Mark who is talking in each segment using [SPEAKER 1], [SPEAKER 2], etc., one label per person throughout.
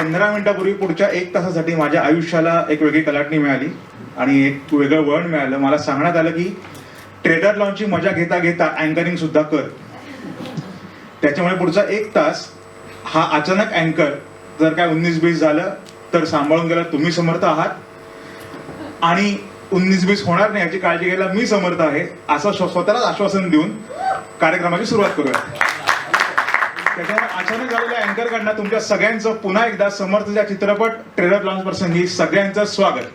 [SPEAKER 1] 15 मिनिटापूर्वी पुढच्या 1 तासासाठी माझ्या आयुष्याला एक वेगळी कलाटणी मिळाली आणि एक वेगळं वळण मिळालं. मला सांगण्यात आलं की ट्रेलर लॉन्चची मजा घेता घेता अँकरिंग सुद्धा कर. त्याच्यामुळे पुढचा 1 तास हा अचानक अँकर जर काय 19-20 झालं तर सांभाळून गेला तुम्ही समर्थ आहात आणि 19-20 होणार नाही याची काळजी घ्यायला मी समर्थ आहे असं स्वतःलाच आश्वासन देऊन कार्यक्रमाची सुरुवात करूया. त्याच्यामुळे अचानक झालेल्या अँकर कडनं तुमच्या सगळ्यांचं पुन्हा एकदा समर्थच्या चित्रपट ट्रेलर लॉन्च प्रसंगी सगळ्यांचं स्वागत.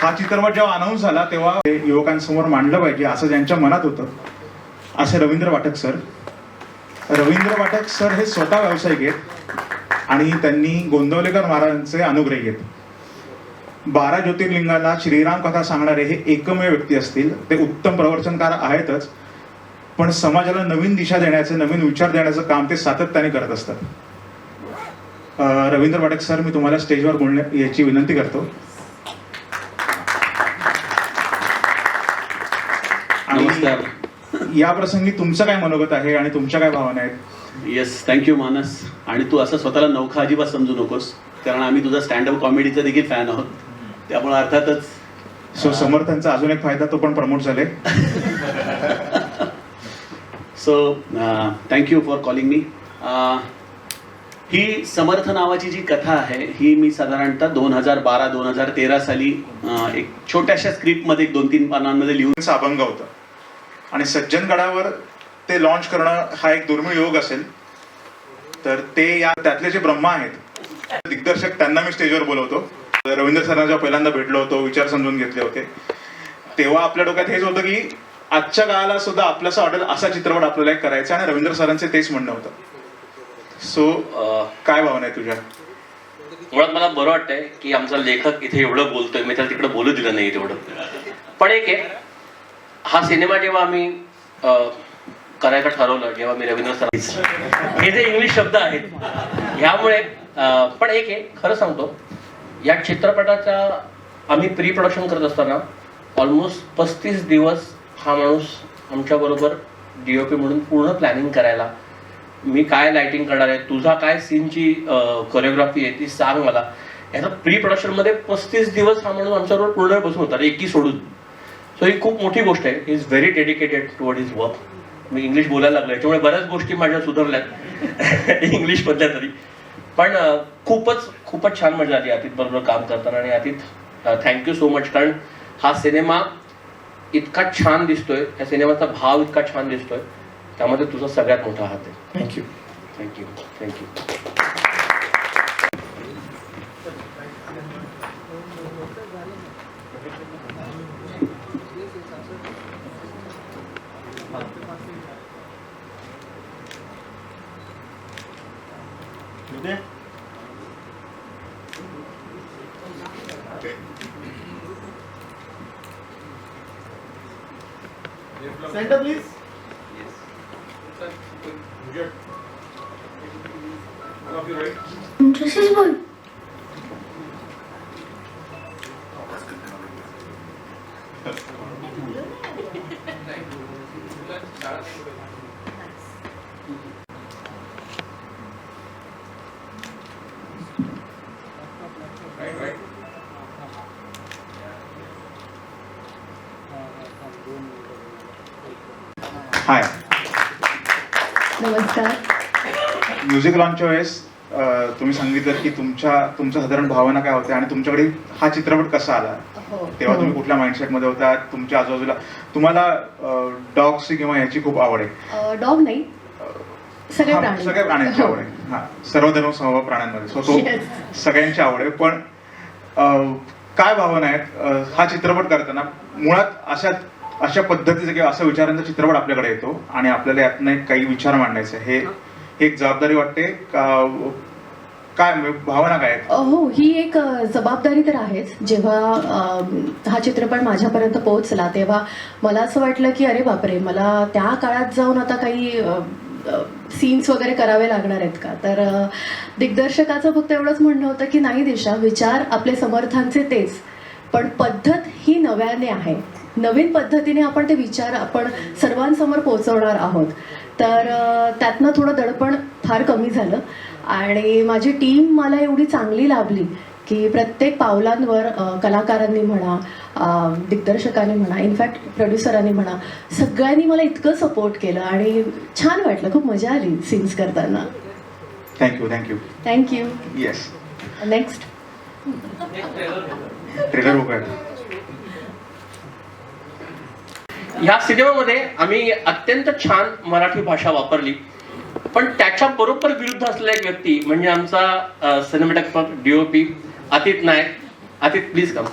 [SPEAKER 1] हा चित्रपट जेव्हा अनाऊन्स झाला तेव्हा युवकांसमोर मांडलं पाहिजे असं ज्यांच्या मनात होतं असे रवींद्र वाटक सर हे स्वतः व्यावसायिक आहेत आणि त्यांनी गोंदवलेकर महाराजांचे अनुग्रही आहेत. 12 ज्योतिर्लिंगांना श्रीराम कथा सांगणारे हे एकमेव व्यक्ती असतील. ते उत्तम प्रवचनकार आहेतच पण समाजाला नवीन दिशा देण्याचं नवीन विचार देण्याचं काम ते सातत्याने करत असतात. रवींद्र वाटक सर मी तुम्हाला स्टेजवर याची विनंती करतो.
[SPEAKER 2] नमस्कार.
[SPEAKER 1] या प्रसंगी तुमचं काय मनोगत आहे आणि तुमच्या काय भावना आहेत?
[SPEAKER 2] येस, थँक्यू मानस. आणि तू असं स्वतःला नौखा अजिबात समजू नकोस, कारण आम्ही तुझा स्टँडअप कॉमेडीचा देखील फॅन आहोत. त्यामुळे अर्थातच
[SPEAKER 1] सो समर्थांचा अजून एक फायदा, तो पण प्रमोट झाले.
[SPEAKER 2] So thank you for calling me. ही समर्थ नावाची जी कथा आहे ही मी साधारणतः 2012-2013 साली एक छोट्याशा स्क्रिप्टमध्ये 2-3 पानांमध्ये लिहून
[SPEAKER 1] अभंग होतं आणि सज्जनगडावर ते लॉन्च करणं हा एक दुर्मिळ योग असेल. तर ते त्यातले जे ब्रह्मा आहेत दिग्दर्शक, त्यांना मी स्टेजवर बोलवतो. रवींद्र सरांना जेव्हा पहिल्यांदा भेटलो होतो, विचार समजून घेतले होते, तेव्हा आपल्या डोक्यात हेच होतं की आजच्या काळाला सुद्धा आपल्याला वाटेल असा चित्रपट आपल्याला एक करायचा, आणि रवींद्र सरांचे तेच म्हणणं होतं. सो काय भावना आहे तुझ्या?
[SPEAKER 3] मुळात मला बरं वाटतंय की आमचा लेखक इथे एवढं बोलतोय, मी त्याला तिकडे बोलू दिलं नाही तेवढं. पण एक आहे, हा सिनेमा जेव्हा आम्ही करायचं ठरवलं, जेव्हा मी रवींद्र सर, हे जे इंग्लिश शब्द आहेत ह्यामुळे, पण एक आहे खरं सांगतो, या चित्रपटाचा आम्ही प्री प्रोडक्शन करत असताना ऑलमोस्ट 35 दिवस हा माणूस आमच्याबरोबर DOP म्हणून पूर्ण प्लॅनिंग करायला, मी काय लाइटिंग करणार आहे, तुझा काय सीनची कोरिओग्राफी आहे ती सांग मला, याचा प्री प्रोडक्शन मध्ये 35 दिवस हा माणूस आमच्याबरोबर पूर्ण बसून होता, एकी सोडून. सो ही खूप मोठी गोष्ट आहे. He is very dedicated toward his work. Me English बोलायला लागलो, याच्यामुळे बऱ्याच गोष्टी माझ्या सुधारल्यात इंग्लिश मधल्या तरी. पण खूपच छान मजा आली अतित बरोबर काम करताना. आणि अतित थँक्यू सो मच, कारण हा सिनेमा इतका छान दिसतोय, या सिनेमाचा भाव इतका छान दिसतोय, त्यामध्ये तुझा सगळ्यात मोठा हात आहे.
[SPEAKER 1] Thank you.
[SPEAKER 3] Thank you thank you.
[SPEAKER 4] Center, please.
[SPEAKER 5] This बोल.
[SPEAKER 1] हाय.
[SPEAKER 5] नमस्कार.
[SPEAKER 1] म्युझिक लॉन्चच्या वेळेस तुम्ही सांगितलं की तुमचं साधारण भावना काय होत्या आणि तुमच्याकडे हा चित्रपट कसा आला, तेव्हा तुम्ही कुठल्या माइंडसेट मध्ये होता? तुमच्या आजूबाजूला तुम्हाला डॉग्सची किंवा याची खूप आवड आहे?
[SPEAKER 5] डॉग नाही,
[SPEAKER 1] सगळ्या प्राण्यांची आवड आहे. हा, सर्वधर्म समभाव प्राण्यांमध्ये. सो तो सगळ्यांची आवड आहे. पण काय भावना आहेत हा चित्रपट करताना? मुळात अशा पद्धतीचा किंवा अशा विचारांचा चित्रपट आपल्याकडे येतो आणि आपल्याला यातनं काही विचार मांडायचे, हे एक जबाबदारी वाटते का? काय भावना काय आहेत?
[SPEAKER 5] हो, ही एक जबाबदारी तर आहेच. जेव्हा हा चित्रपट माझ्यापर्यंत पोहोचला तेव्हा मला असं वाटलं की अरे बापरे, मला त्या काळात जाऊन आता काही सीन्स वगैरे करावे लागणार आहेत का? तर दिग्दर्शकाचं फक्त एवढंच म्हणणं होतं की नाही दिशा, विचार आपले समर्थांचे तेच, पण पद्धत ही नव्याने आहे, नवीन पद्धतीने आपण ते विचार आपण सर्वांसमोर पोहोचवणार आहोत. तर त्यातनं थोडं दडपण फार कमी झालं आणि माझी टीम मला एवढी चांगली लाभली की प्रत्येक पावलांवर कलाकारांनी म्हणा, दिग्दर्शकांनी म्हणा, इनफॅक्ट प्रोड्युसरांनी म्हणा, सगळ्यांनी मला इतकं सपोर्ट केलं आणि छान वाटलं, खूप मजा आली सीन्स करताना.
[SPEAKER 1] थँक्यू. येस.
[SPEAKER 5] नेक्स्ट
[SPEAKER 1] ट्रेलर बघूया.
[SPEAKER 3] या सिनेमामध्ये आम्ही अत्यंत छान मराठी भाषा वापरली, पण त्याच्या बरोबर विरुद्ध असलेला एक व्यक्ती म्हणजे आमचा cinematographer DOP Atit Nayak. Atit please come.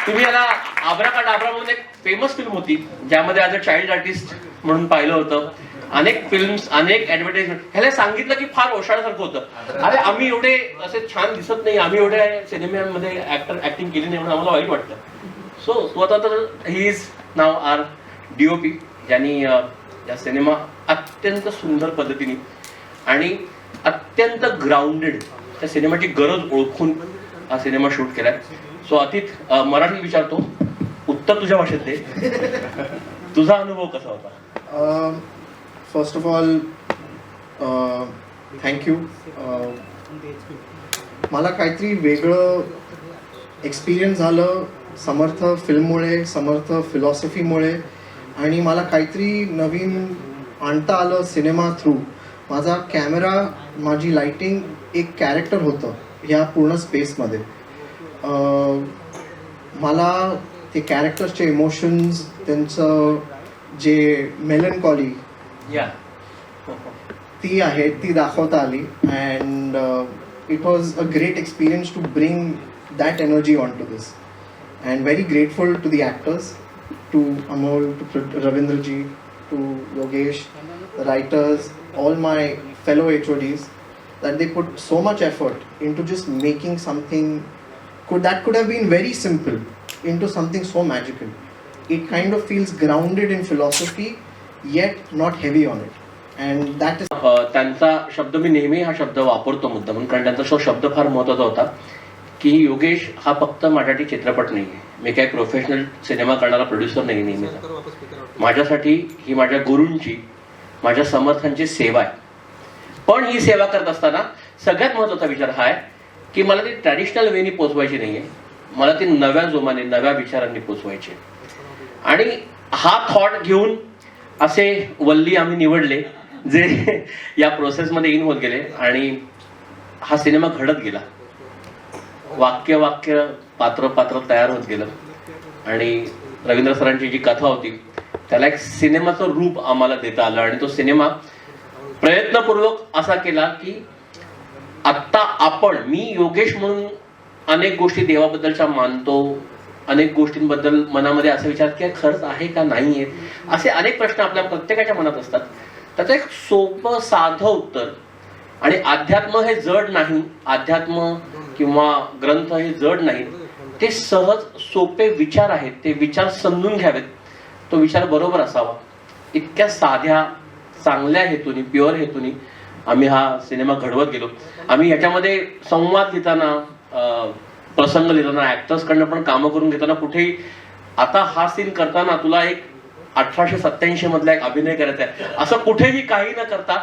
[SPEAKER 3] तुम्ही याला आब्रा का डाबरा म्हणून एक फेमस फिल्म होती ज्यामध्ये ॲज अ चाइल्ड आर्टिस्ट म्हणून पाहिलं होतं. अनेक फिल्म्स, अनेक ऍडव्हर्टाइजमेंट. ह्याला सांगितलं की फार ओशाळ्यासारखं होतं, अरे आम्ही एवढे असे छान दिसत नाही, आम्ही एवढ्या सिनेमामध्ये ऍक्टिंग केली नाही म्हणून आम्हाला वाईट वाटतं. सो तो आता तर ही इज नाव आर DOP, ज्यांनी या सिनेमा अत्यंत सुंदर पद्धतीने आणि अत्यंत ग्राउंडेड त्या सिनेमाची गरज ओळखून हा सिनेमा शूट केलाय. सो अतित, मराठी विचारतो, उत्तर तुझ्या भाषेत दे. तुझा अनुभव कसा होता?
[SPEAKER 4] First of all thank you. मला काहीतरी वेगळं एक्सपिरियन्स झालं समर्थ फिल्ममुळे, समर्थ फिलॉसॉफीमुळे, आणि मला काहीतरी नवीन आणता आलं सिनेमा थ्रू. माझा कॅमेरा, माझी लाइटिंग एक कॅरेक्टर होतं ह्या पूर्ण स्पेसमध्ये. मला ते कॅरेक्टर्सचे इमोशन्स, त्यांचं जे मेलनकॉली
[SPEAKER 3] या
[SPEAKER 4] ती आहे ती दाखवता आली. And it was a great experience to bring that energy on to this. And very grateful to the actors, to Amol, to Ravindraji, to Yogesh, the writers, all my fellow HODs, that they put so much effort into just making something that could have been very simple into something so magical. It kind of feels grounded in philosophy yet not heavy on it, and that is
[SPEAKER 3] त्यांचा शब्द, मी नेहमी हा शब्द वापरतो मुद्दामून, कारण त्यांचा तो शब्द फार महत्त्वाचा होता की योगेश हा फक्त माझ्यासाठी चित्रपट नाही आहे. मी काही प्रोफेशनल सिनेमा करणारा प्रोड्युसर नाही नेहमीचा. माझ्यासाठी ही माझ्या गुरूंची, माझ्या समर्थांची सेवा आहे. पण ही सेवा करत असताना सगळ्यात महत्त्वाचा विचार हा आहे की मला ती ट्रॅडिशनल वेनी पोचवायची नाही आहे, मला ती नव्या जोमाने, नव्या विचारांनी पोचवायची. आणि हा थॉट घेऊन असे वल्ली आम्ही निवडले जे या प्रोसेसमध्ये इन होत गेले, आणि हा सिनेमा घडत गेला. वाक्य वाक्य, पात्र पात्र तयार होत गेलं, आणि रवींद्र सरांची जी कथा होती त्याला एक सिनेमाचं रूप आम्हाला देता आलं. आणि तो सिनेमा प्रयत्नपूर्वक असा केला की आत्ता आपण, मी योगेश म्हणून अनेक गोष्टी देवाबद्दलच्या मानतो, अनेक गोष्टींबद्दल मनामध्ये असे विचार की खरंच आहे का नाही आहे, असे अनेक प्रश्न आपल्या प्रत्येकाच्या मनात असतात. त्याचं एक सोपं साधं उत्तर, आणि अध्यात्म हे जड नाही, अध्यात्म किंवा ग्रंथ हे जड नाहीत, ते सहज सोपे विचार आहेत, ते विचार समजून घ्यावेत, तो विचार बरोबर असावा, इतक्या साध्या चांगल्या हेतूनी, प्युअर हेतूनी आम्ही हा सिनेमा घडवत गेलो. आम्ही ह्याच्यामध्ये संवाद लिहिताना, प्रसंग लिहिताना, ऍक्टर्सकडनं पण कामं करून घेताना कुठेही आता हा सीन करताना तुला एक 1887 मधला एक अभिनय करायचा आहे असं कुठेही काही न करता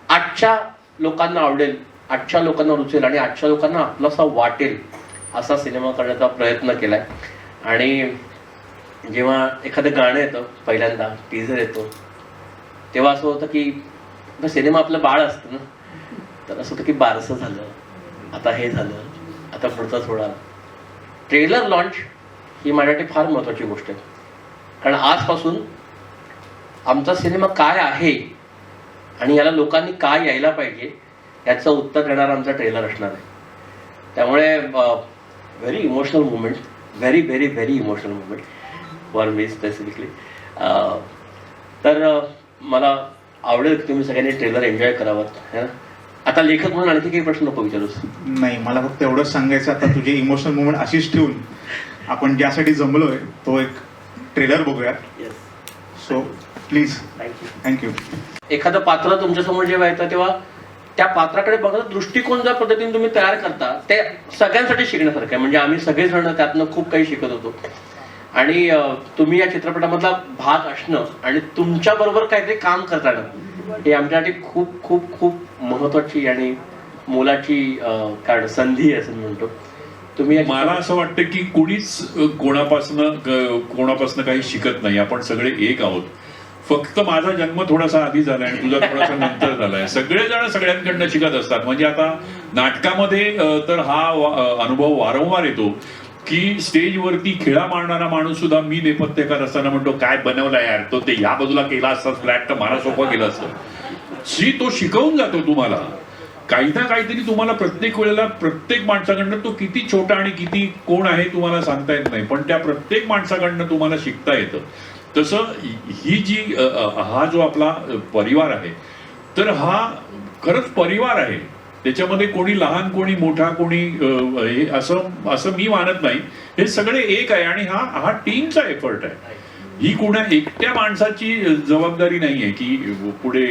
[SPEAKER 3] आजच्या लोकांना आवडेल, आजच्या लोकांना रुचेल आणि आजच्या लोकांना आपलासा वाटेल असा सिनेमा करण्याचा प्रयत्न केलाय. आणि जेव्हा एखादं गाणं येतं, पहिल्यांदा टीझर येतो, तेव्हा असं होतं की सिनेमा आपलं बाळ असतं ना, तर असं होतं की बारसं झालं, आता हे झालं, आता पुढचा थोडा. ट्रेलर लॉन्च ही माझ्यासाठी फार महत्त्वाची गोष्ट आहे, कारण आजपासून आमचा सिनेमा काय आहे आणि याला लोकांनी काय यायला पाहिजे याचं उत्तर देणारा आमचा ट्रेलर असणार आहे. त्यामुळे very emotional movement, very very very emotional movement for me specifically. तर मला आवडेल की तुम्ही सगळ्यांनी ट्रेलर एन्जॉय करावं. है ना? आता लेखक म्हणून आणखी काही प्रश्न नको विचारूस.
[SPEAKER 1] नाही, मला फक्त एवढंच सांगायचं, आता तुझी इमोशनल मुवमेंट अशीच ठेवून आपण ज्यासाठी जमलोय तो एक ट्रेलर बघूया. So please. थँक्यू.
[SPEAKER 3] एखादं पात्र तुमच्यासमोर जेव्हा येतं तेव्हा त्या पात्राकडे बघण्याचा दृष्टिकोन ज्या पद्धतीने तुम्ही तयार करता ते सगळ्यांसाठी शिकण्यासारखं आहे. म्हणजे आम्ही सगळेजण त्यातनं खूप काही शिकत होतो. आणि तुम्ही या चित्रपटामधला भाग असणं आणि तुमच्या बरोबर काहीतरी काम करताना हे आमच्यासाठी खूप खूप खूप महत्वाची आणि मोलाची संधी आहे असं म्हणतो. तुम्ही
[SPEAKER 6] मला असं वाटतं की कोणीच कोणापासनं काही शिकत नाही. आपण सगळे एक आहोत. फक्त माझा जन्म थोडासा आधी झालाय आणि तुझा थोडासा नंतर झालाय. सगळेजण सगळ्यांकडनं शिकत असतात. म्हणजे आता नाटकामध्ये तर हा अनुभव वारंवार येतो की स्टेजवरती खेळा मारणारा माणूस सुद्धा मी नेपथ्यकार असताना म्हणतो काय बनवला यार, तो ते या बाजूला केला असता फ्लॅट तर मला सोपं केलं असतं. तो शिकवून जातो तुम्हाला काही ना काहीतरी. तुम्हाला प्रत्येक वेळेला प्रत्येक माणसाकडनं तो किती छोटा आणि किती कोण आहे तुम्हाला सांगता येत नाही, पण त्या प्रत्येक माणसाकडनं तुम्हाला शिकता येतं. तसं ही जी हा जो आपला परिवार आहे तर हा खरंच परिवार आहे. त्याच्यामध्ये कोणी लहान कोणी मोठा कोणी असं मी मानत नाही. हे सगळे एक आहे आणि हा टीमचा एफर्ट आहे. ही कोणा एकट्या माणसाची जबाबदारी नाही आहे की पुढे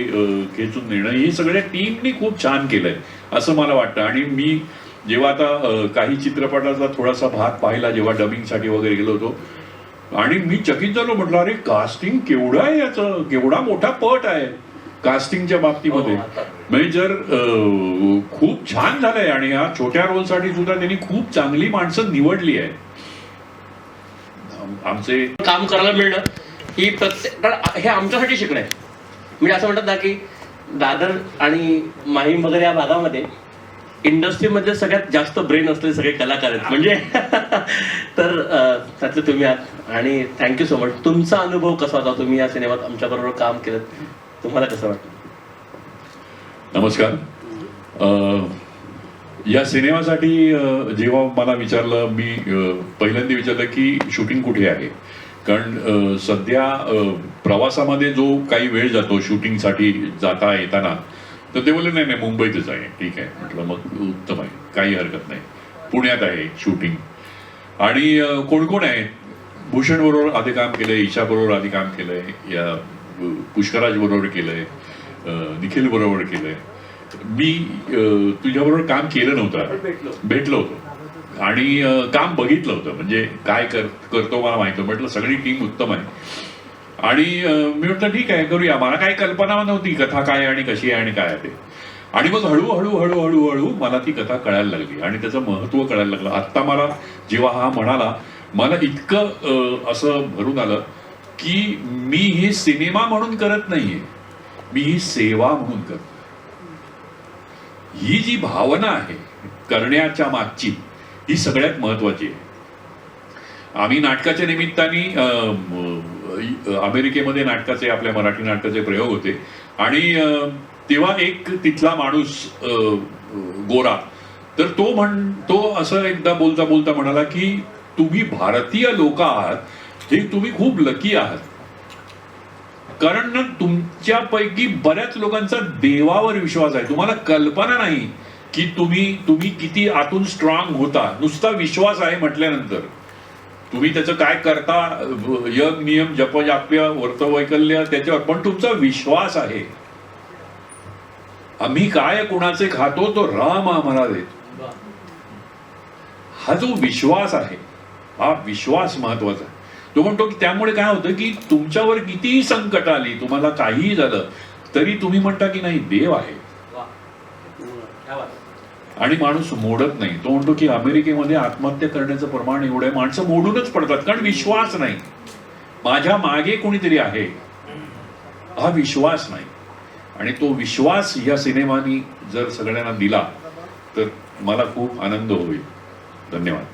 [SPEAKER 6] खेचून नेणं. ही सगळ्या टीमनी खूप छान केलंय असं मला वाटतं. आणि मी जेव्हा आता काही चित्रपटाचा थोडासा भाग पाहिला जेव्हा डबिंगसाठी वगैरे गेलो होतो आणि मी चकित झालो, म्हटलं अरे कास्टिंग केवढं आहे याचं, केवढा मोठा पट आहे कास्टिंगच्या बाबतीमध्ये. म्हणजे जर खूप छान झालंय आणि या छोट्या रोलसाठी सुद्धा त्यांनी खूप चांगली माणसं निवडली आहे. आमचे
[SPEAKER 3] काम करायला मिळणं ही प्रत्येक, कारण हे आमच्यासाठी शिकणं आहे. म्हणजे असं म्हणतात ना की दादर आणि माहीम वगैरे या भागामध्ये इंडस्ट्रीमध्ये सगळ्यात जास्त ब्रेन असलेले सगळे कलाकार आहेत म्हणजे तर त्यातले तुम्ही आहात. आणि थँक्यू सो मच. तुमचा अनुभव कसा होता, तुम्ही या सिनेमात आमच्याबरोबर काम केलं, तुम्हाला कसं वाटतं?
[SPEAKER 6] नमस्कार. या सिनेमासाठी जेव्हा मला विचारलं, मी पहिल्यांदा विचारलं की शूटिंग कुठे आहे, कारण सध्या प्रवासामध्ये जो काही वेळ जातो शूटिंगसाठी जाता येताना, तर ते बोलले नाही नाही मुंबईतच आहे. ठीक आहे म्हटलं, मग उत्तम आहे, काही हरकत नाही. पुण्यात आहे शूटिंग. आणि कोण कोण आहे, भूषण बरोबर आधी काम केलंय, ईशा बरोबर आधी काम केलंय, या पुष्कराज बरोबर केलंय, निखिल बरोबर केलंय. मी तुझ्याबरोबर काम केलं नव्हतं, भेटलो होतो आणि काम बघितलं होतं, म्हणजे काय करतो मला माहिती. म्हटलं सगळी टीम उत्तम आहे. आणि मी म्हटलं ठीक आहे करूया. मला काही कल्पना नव्हती कथा काय आणि कशी आहे आणि काय आहे ते. आणि मग हळूहळू हळूहळू हळू मला ती कथा कळायला लागली आणि त्याचं महत्त्व कळायला लागलं. आत्ता मला जेव्हा हा म्हणाला, मला इतकं असं भरून आलं की मी हे सिनेमा म्हणून करत नाहीये, मी ही सेवा म्हणून करतो. ही जी भावना आहे करण्याच्या मागची, ही सगळ्यात महत्वाची आहे. आम्ही नाटकाच्या निमित्ताने अमेरिकेमध्ये नाटकाचे, आपल्या मराठी नाटकाचे प्रयोग होते आणि तेव्हा एक तिथला माणूस गोरा, तर तो असं एकदा बोलता बोलता म्हणाला की तुम्ही भारतीय लोक आहात, हे तुम्ही खूप लकी आहात, कारण ना तुमच्यापैकी बऱ्याच लोकांचा देवावर विश्वास आहे. तुम्हाला कल्पना नाही की तुम्ही किती आतून स्ट्रॉंग होता. नुसता विश्वास आहे म्हटल्यानंतर तुम्ही त्याचं काय करता, यज्ञ नियम जपजाप्य वर्तवैकल्य त्याच्यावर, पण तुमचा विश्वास आहे. आम्ही काय कुणाचे खातो तो राम आम्हाला देतो. हा जो विश्वास आहे, हा विश्वास महत्वाचा आहे. तो म्हणतो की त्यामुळे काय होतं की तुमच्यावर कितीही संकट आली, तुम्हाला काहीही झालं तरी तुम्ही म्हणता की नाही देव आहे, आणि माणूस मोडत नाही. तो म्हणतो की अमेरिकेमध्ये आत्महत्या करण्याचं प्रमाण एवढं आहे, माणसं मोडूनच पडतात, कारण विश्वास नाही. माझ्या मागे कोणीतरी आहे, हा विश्वास नाही. आणि तो विश्वास या सिनेमानी जर सगळ्यांना दिला तर मला खूप आनंद होईल. धन्यवाद.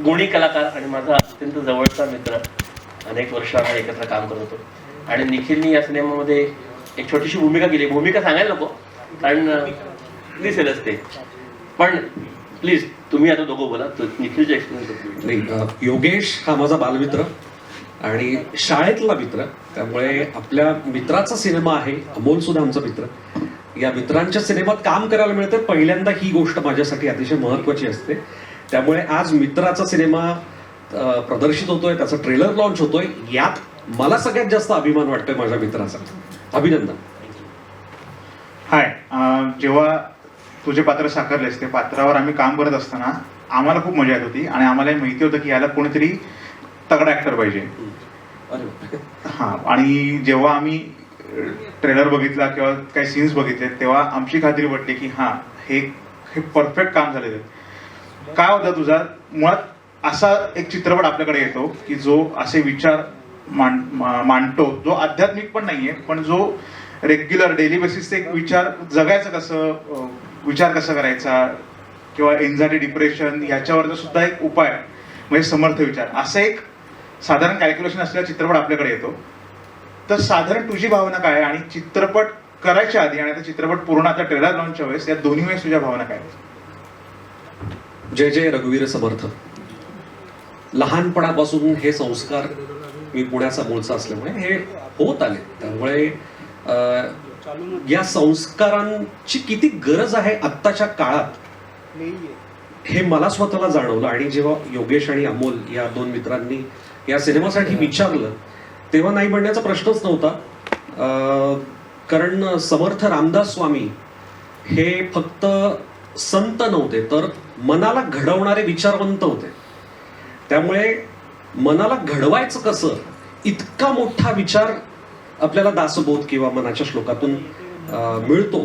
[SPEAKER 3] गुणी कलाकार आणि माझा अत्यंत जवळचा मित्र, अनेक वर्ष आम्ही एकत्र काम करत होतो. आणि निखिलनी या सिनेमामध्ये एक छोटीशी भूमिका केली. भूमिका सांगायला नको कारण दिसेलच ते, पण प्लीज तुम्ही आता दोघं बोला, निखिलचे एक्सपिरियन्स.
[SPEAKER 7] नाही, योगेश हा माझा बालमित्र आणि शाळेतला मित्र, त्यामुळे आपल्या मित्राचा सिनेमा आहे. अमोल सुद्धा आमचा मित्र. या मित्रांच्या सिनेमात काम करायला मिळतं, पहिल्यांदा ही गोष्ट माझ्यासाठी अतिशय महत्त्वाची असते. त्यामुळे आज मित्राचा सिनेमा प्रदर्शित होतोय, त्याचा ट्रेलर लॉन्च होतोय, यात मला सगळ्यात जास्त अभिमान वाटतोय माझ्या मित्राचा. अभिनंदन.
[SPEAKER 1] हाय. जेव्हा तुझे पात्र साकारलेस, ते पात्रावर आम्ही काम करत असताना आम्हाला खूप मजा येत होती आणि आम्हाला माहिती होतं की याला कोणीतरी तगडा ऍक्टर पाहिजे. हा, आणि जेव्हा आम्ही ट्रेलर बघितला किंवा काही सीन्स बघितले, तेव्हा आमची खात्री पटली की हा हे परफेक्ट काम झालेलं आहे. काय होतं तुझा मुळात असा एक चित्रपट आपल्याकडे येतो की जो असे विचार मांडतो, जो आध्यात्मिक पण नाहीये, पण जो रेग्युलर डेली बेसिसचे एक विचार जगायचं कसं, विचार कसा करायचा, किंवा एन्झायटी डिप्रेशन ह्याच्यावरचा सुद्धा एक उपाय म्हणजे समर्थ विचार, असं एक साधारण कॅल्क्युलेशन असलेला चित्रपट आपल्याकडे येतो. तर साधारण तुझी भावना काय आहे, आणि चित्रपट करायच्या आधी आणि आता चित्रपट पूर्ण आता ट्रेलर लॉन्चच्या वेळेस, या दोन्ही वेळेस तुझ्या भावना काय?
[SPEAKER 7] जय जय रघुवीर समर्थ. लहानपणापासून हे संस्कार, मी पुण्याचा मूळचा असल्यामुळे हे होत आले. त्यामुळे या संस्कारांची किती गरज आहे आत्ताच्या काळात हे मला स्वतःला जाणवलं. आणि जेव्हा योगेश आणि अमोल या दोन मित्रांनी या सिनेमासाठी विचारलं, तेव्हा नाही म्हणण्याचा प्रश्नच नव्हता. कारण समर्थ रामदास स्वामी हे फक्त संत नव्हते, तर मनाला घडवणारे विचारवंत होते. त्यामुळे मनाला घडवायचं कसं, इतका मोठा विचार आपल्याला दासबोध किंवा मनाच्या श्लोकातून मिळतो.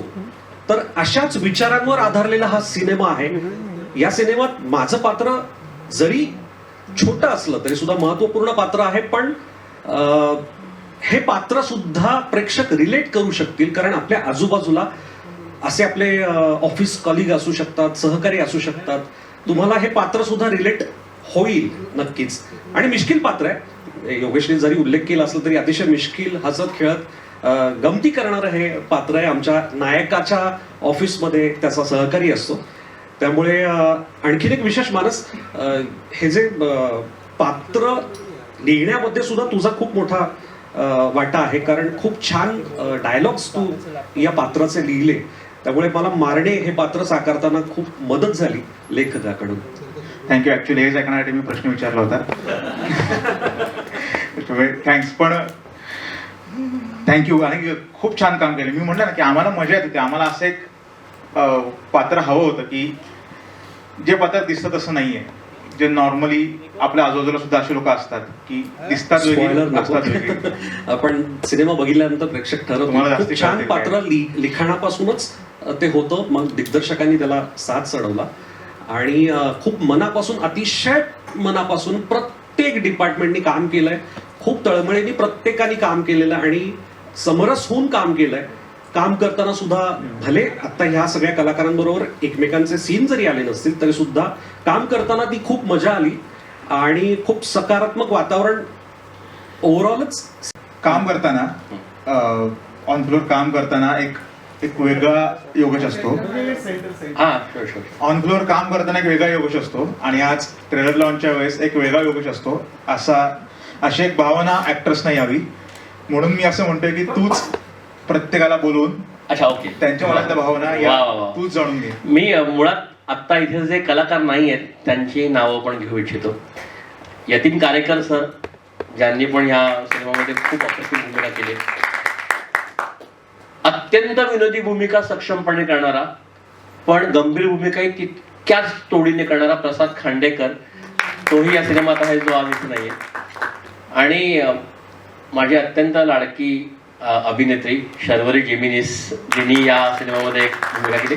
[SPEAKER 7] तर अशाच विचारांवर आधारलेला हा सिनेमा आहे. या सिनेमात माझं पात्र जरी छोटं असलं तरी सुद्धा महत्वपूर्ण पात्र आहे, पण हे पात्र सुद्धा प्रेक्षक रिलेट करू शकतील, कारण आपल्या आजूबाजूला असे आपले ऑफिस कलिग असू शकतात, सहकारी असू शकतात. तुम्हाला हे पात्र सुद्धा रिलेट होईल नक्कीच. आणि मिश्किल पात्र आहे, योगेशने जरी उल्लेख केला असला तरी अतिशय मिश्किल, हसत खेळत गमती करणारं हे पात्र आहे. आमच्या नायकाच्या ऑफिसमध्ये त्याचा सहकारी असतो. त्यामुळे आणखीन एक विशेष मानस, हे जे पात्र लिहिण्यामध्ये सुद्धा तुझा खूप मोठा वाटा आहे, कारण खूप छान डायलॉग्स तू या पात्राचे लिहिले. त्यामुळे मला मारणे हे पात्र साकारताना खूप मदत झाली लेखकाकडून.
[SPEAKER 1] थँक्यू. ऍक्च्युली हेच ऐकण्यासाठी मी प्रश्न विचारला होता. थँक्स. पण थँक्यू. आणि खूप छान काम केलं. मी म्हटलं ना की आम्हाला मजा येत होती. आम्हाला असं एक पात्र हवं होतं की जे पात्र दिसतं तसं नाहीये, जे नॉर्मली आपल्या आजूबाजूला सुद्धा असे लोक असतात की दिसतात
[SPEAKER 7] Spoiler नको.
[SPEAKER 1] असतात वेगळी.
[SPEAKER 7] आपण सिनेमा बघितल्यानंतर प्रेक्षक
[SPEAKER 1] तुम्हाला
[SPEAKER 7] ठरवतो.
[SPEAKER 1] जास्ती
[SPEAKER 7] खूप छान
[SPEAKER 1] कळते
[SPEAKER 7] पात्र लिखाणापासूनच ते होतं. मग दिग्दर्शकांनी त्याला साथ चढवला आणि खूप मनापासून, अतिशय मनापासून प्रत्येक डिपार्टमेंटनी काम केलंय. खूप तळमळीने प्रत्येकाने काम केलेलं आणि समरस होऊन काम केलंय. काम करताना सुद्धा भले आता ह्या सगळ्या कलाकारांबरोबर एकमेकांचे सीन जरी आले नसतील तरी सुद्धा काम करताना ती खूप मजा आली आणि खूप सकारात्मक वातावरण ओव्हरऑलच.
[SPEAKER 1] काम करताना ऑन फ्लोर काम करताना एक वेगळा योगेश असतो.
[SPEAKER 3] हा शुअर शुअर.
[SPEAKER 1] ऑन फ्लोर काम करताना एक वेगळा योगेश असतो आणि आज ट्रेलर लॉन्चच्या वेळेस एक वेगळा योगेश असतो. अशी एक भावना ऍक्टर्सना यावी म्हणून मी असं म्हणतोय की तूच प्रत्येकाला बोलून
[SPEAKER 3] अच्छा ओके.
[SPEAKER 1] त्यांच्या मनातल्या भावना या
[SPEAKER 3] वा, वा, वा.
[SPEAKER 1] तूच जाणून घे.
[SPEAKER 3] मी मुळात आत्ता इथे जे कलाकार नाही आहेत त्यांची नावं पण घेऊ इच्छितो. यतीन कारेकर सर, ज्यांनी पण ह्या सिनेमामध्ये खूप अप्रतिम भूमिका केली. अत्यंत विनोदी भूमिका सक्षमपणे करणारा पण गंभीर भूमिकाही तितक्याच तोडीने करणारा प्रसाद खांडेकर, तोही या सिनेमात आहे जो आज इथे नाहीये. आणि माझी अत्यंत लाडकी अभिनेत्री शर्वरी जेमिनिस, जिनी या सिनेमामध्ये एक भूमिका केली.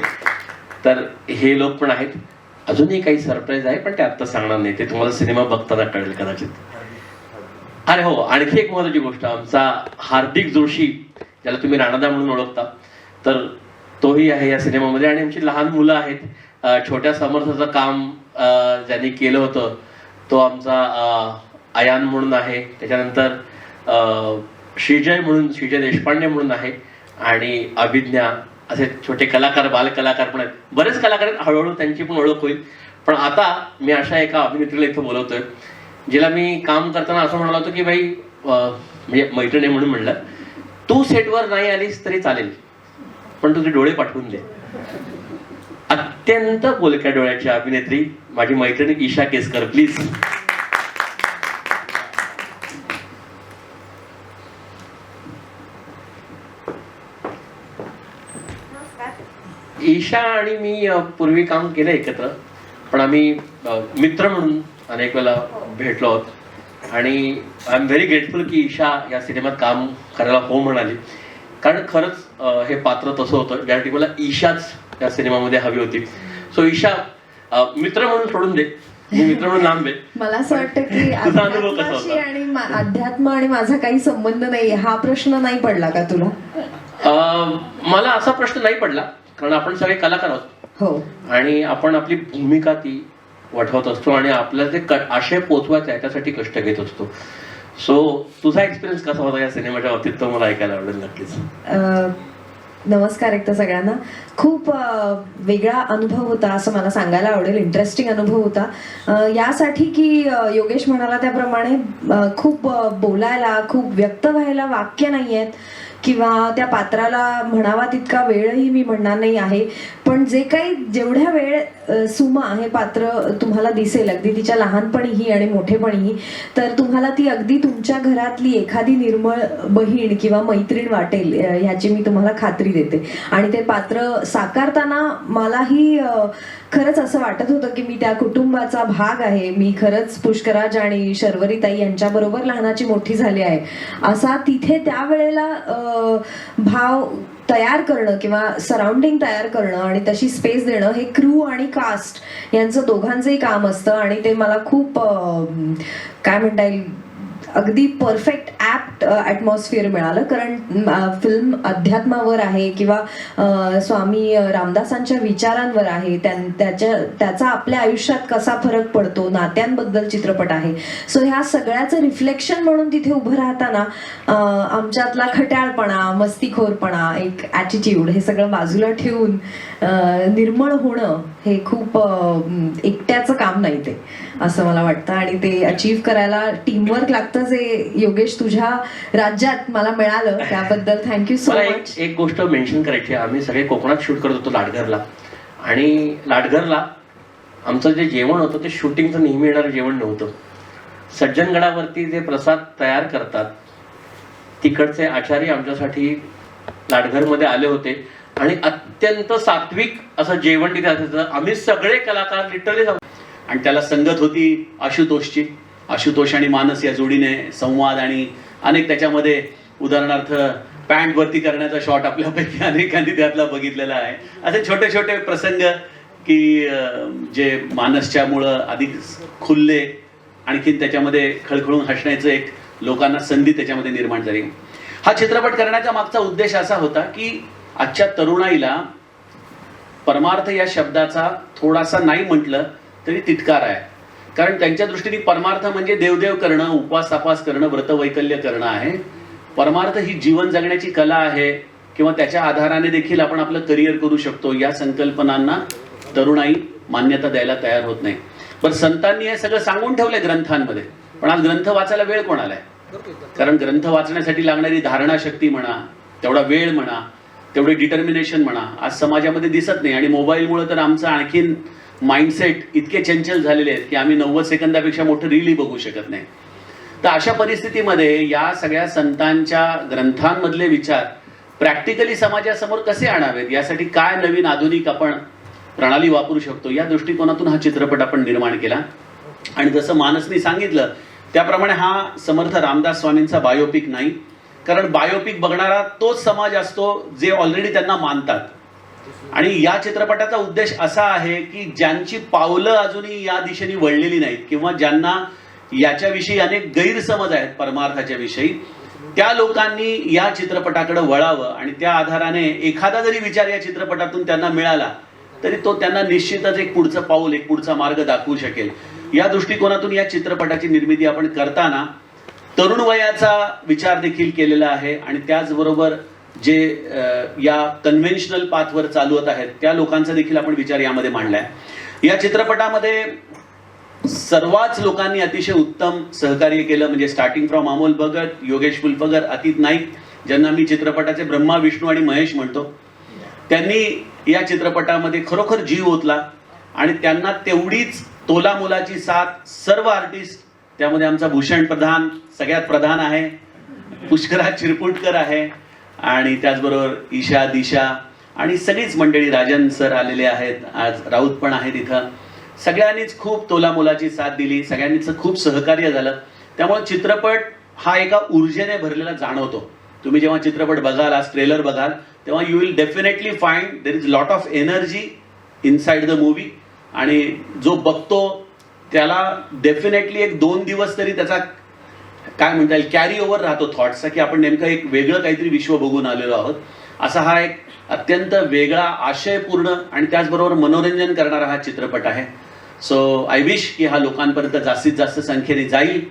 [SPEAKER 3] तर हे लोक पण आहेत. अजूनही काही सरप्राईज आहे पण ते आत्ता सांगणार नाही, ते तुम्हाला सिनेमा बघताना कळेल कदाचित. अरे हो, आणखी एक महत्वाची गोष्ट, आमचा हार्दिक जोशी, ज्याला तुम्ही राणादा म्हणून ओळखता, तर तोही आहे या सिनेमामध्ये. आणि आमची लहान मुलं आहेत. छोट्या समर्थाचं काम ज्यांनी केलं होतं तो आमचा अयान म्हणून आहे. त्याच्यानंतर श्रीजय देशपांडे म्हणून आहे. आणि अभिज्ञा, असे छोटे कलाकार, बालकलाकार पण आहेत. बरेच कलाकार आहेत. हळूहळू त्यांची पण ओळख होईल. पण आता मी अशा एका अभिनेत्रीला इथं बोलवतोय जिला मी काम करताना असं म्हणालो होतो की बाई, म्हणजे मैत्रिणी म्हणून म्हणलं, तू सेटवर नाही आलीस तरी चालेल पण तुझे डोळे पाठवून दे. अत्यंत बोलक्या डोळ्याची अभिनेत्री माझी मैत्रिणी ईशा केसकर, प्लीज. ईशा आणि मी पूर्वी काम केलं एकत्र, पण आम्ही मित्र म्हणून अनेक वेळेला भेटलो आहोत. आणि आय एम व्हेरी ग्रेटफुल की ईशा या सिनेमात काम करायला हो म्हणाली, कारण खरंच हे पात्र तसं होतं ज्यासाठी मला ईशाच या सिनेमामध्ये हवी होती. सो ईशा, मित्र म्हणून सोडून दे, मी मित्र म्हणून लांब आहे.
[SPEAKER 5] मला असं वाटतं की
[SPEAKER 3] तुझा अनुभव कसा
[SPEAKER 5] अध्यात्माशी
[SPEAKER 3] होता?
[SPEAKER 5] आणि अध्यात्म आणि माझा काही संबंध नाही, हा प्रश्न नाही पडला का तुला?
[SPEAKER 3] मला असा प्रश्न नाही पडला, कारण आपण सगळे कलाकार आहोत.
[SPEAKER 5] हो.
[SPEAKER 3] आणि आपण आपली भूमिका ती वठवत असतो आणि आपल्याला ते आशय पोचवायचा आहे त्यासाठी कष्ट घेत असतो. सो तुझा एक्सपिरियन्स कसा होता या सिनेमाच्या बाबतीत, तो मला ऐकायला आवडेल नक्कीच.
[SPEAKER 5] नमस्कार एकदा सगळ्यांना. खूप वेगळा अनुभव होता असं मला सांगायला आवडेल. इंटरेस्टिंग अनुभव होता यासाठी की योगेश म्हणाला त्याप्रमाणे खूप बोलायला, खूप व्यक्त व्हायला वाक्य नाही आहेत किंवा त्या पात्राला म्हणावा तितका वेळही मी म्हणणार नाही आहे. पण जे काही जेवढ्या वेळ सुमा हे पात्र तुम्हाला दिसेल, अगदी तिच्या लहानपणीही आणि मोठेपणीही, तर तुम्हाला ती अगदी तुमच्या घरातली एखादी निर्मळ बहीण किंवा मैत्रीण वाटेल ह्याची मी तुम्हाला खात्री
[SPEAKER 8] एंट्री देते आणि ते पात्र साकारताना मलाही खरंच असं वाटत होतं की मी त्या कुटुंबाचा भाग आहे, मी खरंच पुष्कराज आणि शर्वरीताई यांच्याबरोबर लहानाची मोठी झाली आहे असा तिथे त्यावेळेला भाव तयार करणं किंवा सराउंडिंग तयार करणं आणि तशी स्पेस देणं हे क्रू आणि कास्ट यांचं दोघांचंही काम असतं आणि ते मला खूप काय म्हणता येईल अगदी परफेक्ट ॲप्ट ॲटमॉस्फिअर मिळालं. कारण फिल्म अध्यात्मावर आहे किंवा स्वामी रामदासांच्या विचारांवर आहे, त्याचा आपल्या आयुष्यात कसा फरक पडतो, नात्यांबद्दल चित्रपट आहे. सो ह्या सगळ्याचं रिफ्लेक्शन म्हणून तिथे उभं राहताना आमच्यातला खट्याळपणा, मस्तीखोरपणा, एक ॲटिट्यूड हे सगळं बाजूला ठेवून निर्मळ होणं हे खूप एकट्याचं काम नाही ते असं मला वाटतं आणि ते अचीव्ह करायला टीमवर्क लागतं जे योगेश तुझ्या राज्यात मला मिळालं त्याबद्दल थँक्यू सो
[SPEAKER 3] मला
[SPEAKER 8] मच.
[SPEAKER 3] एक गोष्ट मेन्शन करायची आहे. आम्ही सगळे कोकणात शूट करत होतो लाडघरला आणि लाडघरला आमचं जे जेवण होतं ते शूटिंगचं नेहमी येणारं जेवण नव्हतं. सज्जनगडावरती जे प्रसाद तयार करतात तिकडचे आचार्य आमच्यासाठी लाडघरमध्ये आले होते आणि अत्यंत सात्विक असं जेवण तिथे असायचं. आम्ही सगळे कलाकार लिटरली आणि त्याला संगत होती आशुतोषची. आशुतोष आणि मानस या जोडीने संवाद आणि अनेक त्याच्यामध्ये उदाहरणार्थ पॅन्ट वरती करण्याचा शॉट आपल्यापैकी अनेकांनी त्यातला बघितलेला आहे. असे छोटे छोटे प्रसंग की जे मानसच्या मुळे अधिक खुलले, आणखीन त्याच्यामध्ये खळखळून हसण्याचं एक लोकांना संधी त्याच्यामध्ये निर्माण झाली. हा चित्रपट करण्याचा मागचा उद्देश असा होता की आजच्या तरुणाईला परमार्थ या शब्दाचा थोडासा नाही म्हटलं तरी तिटकार आहे. कारण त्यांच्या दृष्टीने परमार्थ म्हणजे देवदेव करणं, उपवास तापास करणं, व्रतवैकल्य करणं आहे. परमार्थ ही जीवन जगण्याची कला आहे किंवा त्याच्या आधाराने देखील आपण आपलं करिअर करू शकतो. या संकल्पनांना तरुणाई मान्यता द्यायला तयार होत नाही. पण संतांनी हे सगळं सांगून ठेवलंय ग्रंथांमध्ये, पण आज ग्रंथ वाचायला वेळ कोणाला आहे? कारण ग्रंथ वाचण्यासाठी लागणारी धारणाशक्ती म्हणा, तेवढा वेळ म्हणा, तेवढे डिटर्मिनेशन म्हणा आज समाजामध्ये दिसत नाही. आणि मोबाईलमुळे तर आमचं आणखीन माइंडसेट इतके चंचल झालेले आहेत की आम्ही 90 सेकंदापेक्षा मोठं रीलही बघू शकत नाही. तर अशा परिस्थितीमध्ये या सगळ्या संतांच्या ग्रंथांमधले विचार प्रॅक्टिकली समाजासमोर कसे आणावेत, यासाठी काय नवीन आधुनिक आपण प्रणाली वापरू शकतो, या दृष्टिकोनातून हा चित्रपट आपण निर्माण केला. आणि जसं मानसनी सांगितलं त्याप्रमाणे हा समर्थ रामदास स्वामींचा बायोपिक नाही. कारण बायोपिक बघणारा तोच समाज असतो जे ऑलरेडी त्यांना मानतात. आणि या चित्रपटाचा उद्देश असा आहे की ज्यांची पावलं अजूनही या दिशेने वळलेली नाहीत किंवा ज्यांना याच्याविषयी अनेक गैरसमज आहेत परमार्थाच्या विषयी, त्या लोकांनी या चित्रपटाकडे वळावं आणि त्या आधाराने एखादा जरी विचार या चित्रपटातून त्यांना मिळाला तरी तो त्यांना निश्चितच एक पुढचं पाऊल, एक पुढचा मार्ग दाखवू शकेल. या दृष्टिकोनातून या चित्रपटाची निर्मिती आपण करताना तरुण वयाचा विचार देखील केलेला आहे आणि त्याचबरोबर जे या कन्व्हेन्शनल पाथवर चालवत आहेत त्या लोकांचा देखील आपण विचार यामध्ये मांडलाय. या चित्रपटामध्ये सर्वच लोकांनी अतिशय उत्तम सहकार्य केलं. म्हणजे स्टार्टिंग फ्रॉम अमोल भगत, योगेश फुलपगर, अतित नाईक, ज्यांना मी चित्रपटाचे ब्रह्मा, विष्णू आणि महेश म्हणतो, त्यांनी या चित्रपटामध्ये खरोखर जीव ओतला आणि त्यांना तेवढीच तोलामोलाची साथ सर्व आर्टिस्ट, त्यामध्ये आमचा भूषण प्रधान सगळ्यात प्रधान आहे, पुष्कराज चिरपुटकर आहे आणि त्याचबरोबर ईशा, दिशा आणि सगळीच मंडळी, राजन सर आलेले आहेत, आज राऊत पण आहेत इथं. सगळ्यांनीच खूप तोलामोलाची साथ दिली, सगळ्यांनीच खूप सहकार्य झालं. त्यामुळे चित्रपट हा एका ऊर्जेने भरलेला जाणवतो. तुम्ही जेव्हा चित्रपट बघाल, आज ट्रेलर बघाल, तेव्हा you will definitely find there is lot of energy inside the movie. आणि जो बघतो त्याला डेफिनेटली एक 2 दिवस तरी त्याचा काय म्हणता येईल कॅरी ओव्हर राहतो थॉट्सचा, की आपण नेमकं एक वेगळं काहीतरी विश्व बघून आलेलो आहोत. असा हा एक अत्यंत वेगळा, आशयपूर्ण आणि त्याचबरोबर मनोरंजन करणारा हा चित्रपट आहे. सो आय विश की हा लोकांपर्यंत जास्तीत जास्त संख्येने जाईल.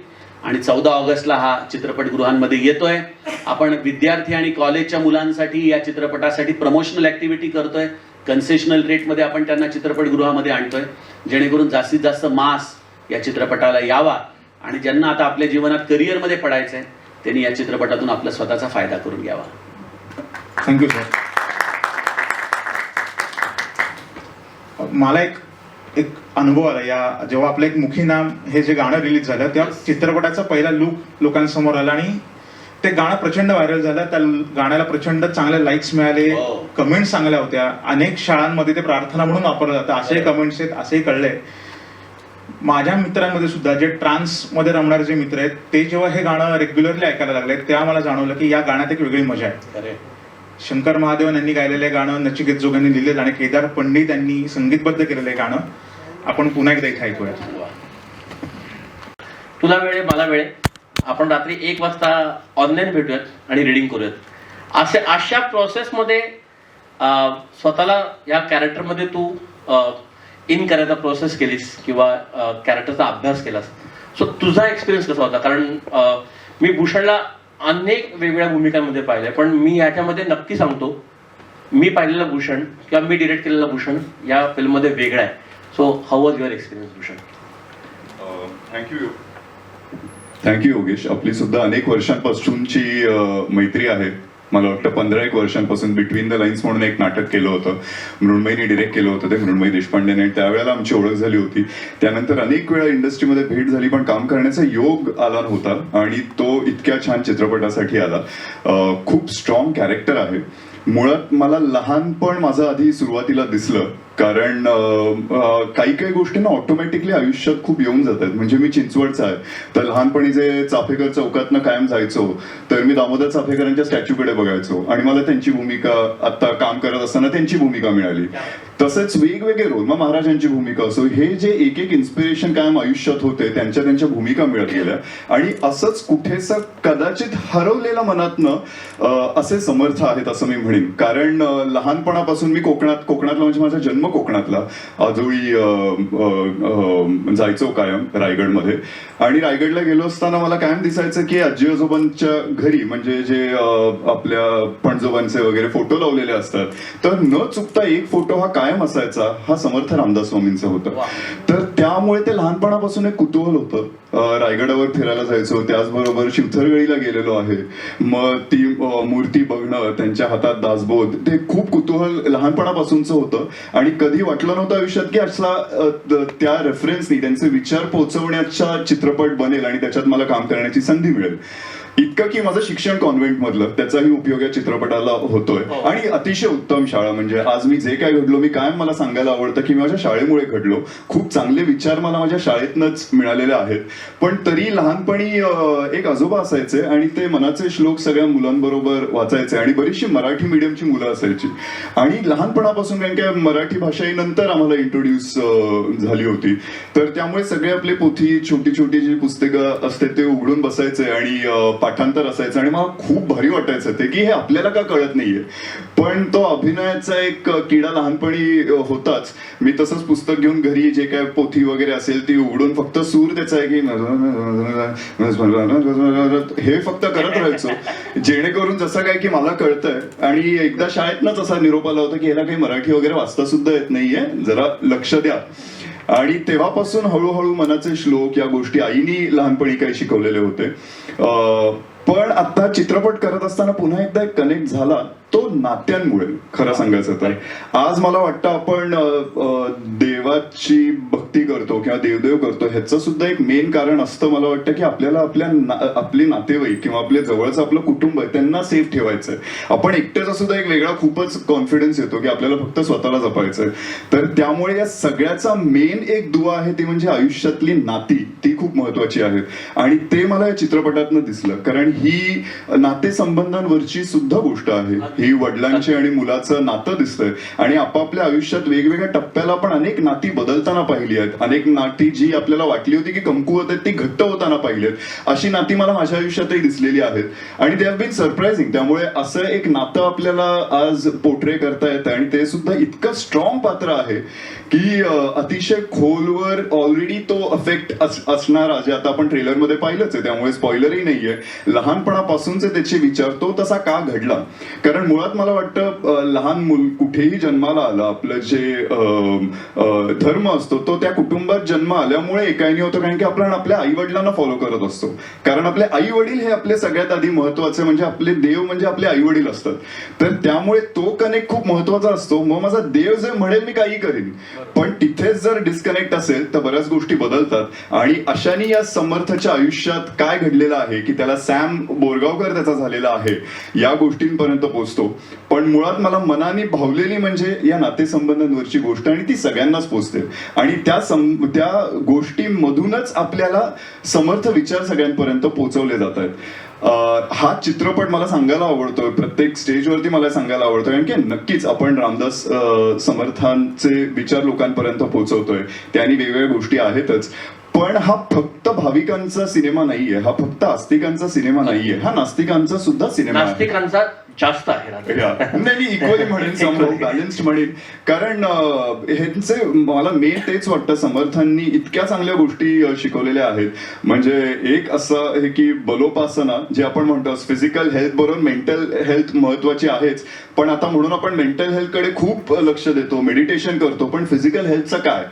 [SPEAKER 3] आणि 14 ऑगस्टला हा चित्रपट गृहांमध्ये येतोय. आपण विद्यार्थी आणि कॉलेजच्या मुलांसाठी या चित्रपटासाठी प्रमोशनल ऍक्टिव्हिटी करतोय. कन्सेशनल रेटमध्ये आपण त्यांना चित्रपटगृहामध्ये आणतोय, जेणेकरून जास्तीत जास्त मास या चित्रपटाला यावा आणि ज्यांना आता आपल्या जीवनात करिअरमध्ये पडायचंय त्यांनी या चित्रपटातून आपला स्वतःचा फायदा करून घ्यावा.
[SPEAKER 1] Thank you sir. मला एक अनुभव आला या जेव्हा आपलं एक मुखी नाम हे जे गाणं रिलीज झालं तेव्हा चित्रपटाचा पहिला लुक लोकांसमोर आला आणि ते गाणं प्रचंड व्हायरल झालं, त्या गाण्याला प्रचंड चांगले लाईक्स मिळाले,
[SPEAKER 2] हो.
[SPEAKER 1] कमेंट्स चांगल्या होत्या, अनेक शाळांमध्ये ते प्रार्थना म्हणून वापरलं जातं, असे कमेंट्स आहेत, असेही कळलंय. माझ्या मित्रांमध्ये सुद्धा जे ट्रान्समध्ये रमणारे जे मित्र आहेत ते जेव्हा हे गाणं रेग्युलरली ऐकायला लागले तेव्हा मला जाणवलं की या गाण्यात एक वेगळी मजा आहे.
[SPEAKER 2] खरे
[SPEAKER 1] शंकर महादेवन यांनी गायलेले गाणं नचिकेत जोगांनी लिहिलेलं आणि केदार पंडित यांनी संगीतबद्ध केलेलं गाणं आपण पुन्हा एकदा इथे ऐकूया.
[SPEAKER 3] तुला वेळ आहे, मला वेळ आहे. आपण रात्री 1 वाजता ऑनलाईन भेटूयात आणि रिडिंग करूयात. अशा प्रोसेसमध्ये स्वतःला या कॅरेक्टरमध्ये तू इन करायचा प्रोसेस केलीस किंवा कॅरेक्टरचा अभ्यास केलास. सो तुझा एक्सपिरियन्स कसा होता? कारण मी भूषणला अनेक वेगवेगळ्या भूमिकांमध्ये पाहिलंय, पण मी याच्यामध्ये नक्की सांगतो मी पाहिलेलं भूषण किंवा मी डिरेक्ट केलेलं भूषण या फिल्ममध्ये वेगळं आहे. So how was your experience Bhushan?
[SPEAKER 9] Thank you Yogesh. आपली सुद्धा अनेक वर्षांपासूनची मैत्री आहे. मला वाटतं 15-1 वर्षांपासून बिटवीन द लाईन्स म्हणून एक नाटक केलं होतं, मृण्मयीने डिरेक्ट केलं होतं ते मृण्मयी देशपांडेने, आणि त्यावेळेला आमची ओळख झाली होती. त्यानंतर अनेक वेळा इंडस्ट्रीमध्ये भेट झाली, पण काम करण्याचा योग आला नव्हता आणि तो इतक्या छान चित्रपटासाठी आला. खूप स्ट्रॉंग कॅरेक्टर आहे. मुळात मला लहानपण माझं आधी सुरुवातीला दिसलं, कारण काही काही गोष्टी ना ऑटोमॅटिकली आयुष्यात खूप येऊन जातात. म्हणजे मी चिंचवडचा आहे, तर लहानपणी जे चाफेकर चौकातनं कायम जायचो तर मी दामोदर चाफेकरांच्या स्टॅच्यूकडे बघायचो आणि मला त्यांची भूमिका, आता काम करत असताना त्यांची भूमिका मिळाली. तसेच वेगवेगळे रोल, मग महाराजांची भूमिका असो, हे जे एक एक इन्स्पिरेशन कायम आयुष्यात होते त्यांच्या भूमिका मिळत गेल्या. आणि असंच कुठेसं कदाचित हरवलेल्या मनातनं असे समर्थ आहेत असं मी म्हणेन. कारण लहानपणापासून मी कोकणातला, म्हणजे माझा जन्म कोकणातला, आजोळी जायचो कायम रायगडमध्ये. आणि रायगडला गेलो असताना मला कायम दिसायचं की आजी आजोबांच्या घरी, म्हणजे जे आपल्या पणजोबांचे वगैरे फोटो लावलेले असतात, तर न चुकता एक फोटो हा कायम असायचा, हा समर्थ रामदास स्वामींचा होता. तर त्यामुळे ते लहानपणापासून एक कुतूहल होतं. रायगडावर फिरायला जायचो, त्याचबरोबर शिवथरगडीला गेलेलो आहे, मग ती मूर्ती बघणं, त्यांच्या हातात दासबोध, ते खूप कुतूहल लहानपणापासूनच होतं. आणि कधी वाटलं नव्हतं आयुष्यात की असा त्या रेफरन्सनी त्यांचे विचार पोहोचवण्याचा चित्रपट बनेल आणि त्याच्यात मला काम करण्याची संधी मिळेल. इतकं की माझं शिक्षण कॉन्व्हेंट मधलं, त्याचाही उपयोग या चित्रपटाला होतोय. आणि अतिशय उत्तम शाळा, म्हणजे आज मी जे काय घडलो, मी कायम मला सांगायला आवडतं की मी माझ्या शाळेमुळे घडलो. खूप चांगले विचार मला माझ्या शाळेतनंच मिळालेले आहेत. पण तरी लहानपणी एक आजोबा असायचे आणि ते मनाचे श्लोक सगळ्या मुलांबरोबर वाचायचे, आणि बरीचशी मराठी मीडियमची मुलं असायची. आणि लहानपणापासून, कारण की मराठी भाषेनंतर आम्हाला इंट्रोड्यूस झाली होती, तर त्यामुळे सगळे आपले पोथी, छोटी छोटी जी पुस्तकं असते ते उघडून बसायचे आणि पाठांतर असायचं. आणि मला खूप भारी वाटायचं ते की हे आपल्याला का कळत नाहीये. पण तो अभिनयाचा एक किडा लहानपणी होताच. मी तसंच पुस्तक घेऊन घरी जे काय पोथी वगैरे असेल ती उघडून फक्त सूर त्याचा आहे की हे फक्त करत राहायचो, जेणेकरून जसं काय की मला कळतंय. आणि एकदा शाळेतनंच असा निरोप आला होता की याला काही मराठी वगैरे वाचता सुद्धा येत नाहीये, जरा लक्ष द्या. आणि तेव्हापासून हळूहळू मनाचे श्लोक, या गोष्टी आईनी लहानपणी काही शिकवलेले होते. पण आता चित्रपट करत असताना पुन्हा एकदा एक कनेक्ट झाला, तो नात्यांमुळे. खरं सांगायचं तर आज मला वाटतं आपण देवाची भक्ती करतो किंवा देवदेव करतो, ह्याचं सुद्धा एक मेन कारण असतं मला वाटतं की आपल्याला आपले नातेवाईक किंवा आपले जवळचं आपलं कुटुंब आहे त्यांना सेफ ठेवायचंय. आपण एकटेच सुद्धा एक वेगळा खूपच कॉन्फिडन्स येतो की आपल्याला फक्त स्वतःला जपायचंय. तर त्यामुळे या सगळ्याचा मेन एक दुवा आहे ती म्हणजे आयुष्यातली नाती, ती खूप महत्वाची आहेत. आणि ते मला या चित्रपटातनं दिसलं, कारण ही नातेसंबंधांवरची सुद्धा गोष्ट आहे. ही वडिलांची आणि मुलाचं नातं दिसतंय. आणि आपापल्या आयुष्यात वेगवेगळ्या टप्प्याला आपण अनेक नाती बदलताना पाहिली आहेत. अनेक नाती जी आपल्याला वाटली होती की कमकुवत आहेत ती घट्ट होताना पाहिली आहेत. अशी नाती मला माझ्या आयुष्यातही दिसलेली आहेत आणि दे हॅव बीन सरप्राइझिंग. त्यामुळे असं एक नातं आपल्याला आज पोर्ट्रे करता येतं आणि ते सुद्धा इतकं स्ट्रॉंग पात्र आहे की अतिशय खोलवर ऑलरेडी तो अफेक्ट असणारा, जे आता आपण ट्रेलरमध्ये पाहिलंच आहे त्यामुळे स्पॉइलरही नाहीये, लहानपणापासूनचे त्याचे विचार, तो तसा का घडला. कारण मुळात मला वाटतं लहान मूल कुठेही जन्माला आलं, आपलं जे धर्म असतो तो त्या कुटुंबात जन्म आल्यामुळे एकाने होतो, कारण की आपण आपल्या आई वडिलांना फॉलो करत असतो. कारण आपले आई वडील हे आपले सगळ्यात आधी महत्वाचे, म्हणजे आपले देव म्हणजे आपले आई वडील असतात. तर त्यामुळे तो कनेक्ट खूप महत्वाचा असतो. मग माझा देव जे म्हणेल मी काही करेन, पण तिथेच जर डिस्कनेक्ट असेल तर बऱ्याच गोष्टी बदलतात. आणि अशाने या समर्थच्या आयुष्यात काय घडलेलं आहे की त्याला सॅम बोरगावकर त्याचा झालेला आहे या गोष्टींपर्यंत पोहोचतो. पण मुळात मला मनाने भावलेली म्हणजे या नातेसंबंधांवरची गोष्ट, आणि ती सगळ्यांनाच पोचते. आणि त्या गोष्टींमधूनच आपल्याला समर्थ विचार सगळ्यांपर्यंत पोहोचवले जात आहेत. हा चित्रपट मला सांगायला आवडतोय, प्रत्येक स्टेजवरती मला सांगायला आवडतोय, कारण की नक्कीच आपण रामदास समर्थांचे विचार लोकांपर्यंत पोहोचवतोय, त्यांनी वेगवेगळ्या गोष्टी आहेतच. पण हा फक्त भाविकांचा सिनेमा नाहीये, हा फक्त आस्तिकांचा सिनेमा नाहीये, हा नास्तिकांचा सुद्धा सिनेमा आहे.
[SPEAKER 3] नास्तिकांचा जास्त आहे
[SPEAKER 9] नाही, इक्वली म्हणेन, समहाऊ बॅलन्स्ड म्हणेन. कारण ह्यांचे मला मेन तेच वाटतं, समर्थांनी इतक्या चांगल्या गोष्टी शिकवलेल्या आहेत. म्हणजे एक असं आहे की बलोपासना जे आपण म्हणतो, फिजिकल हेल्थ बरोबर मेंटल हेल्थ महत्वाची आहेच, पण आता म्हणून आपण मेंटल हेल्थ कडे खूप लक्ष देतो, मेडिटेशन करतो, पण फिजिकल हेल्थचं काय,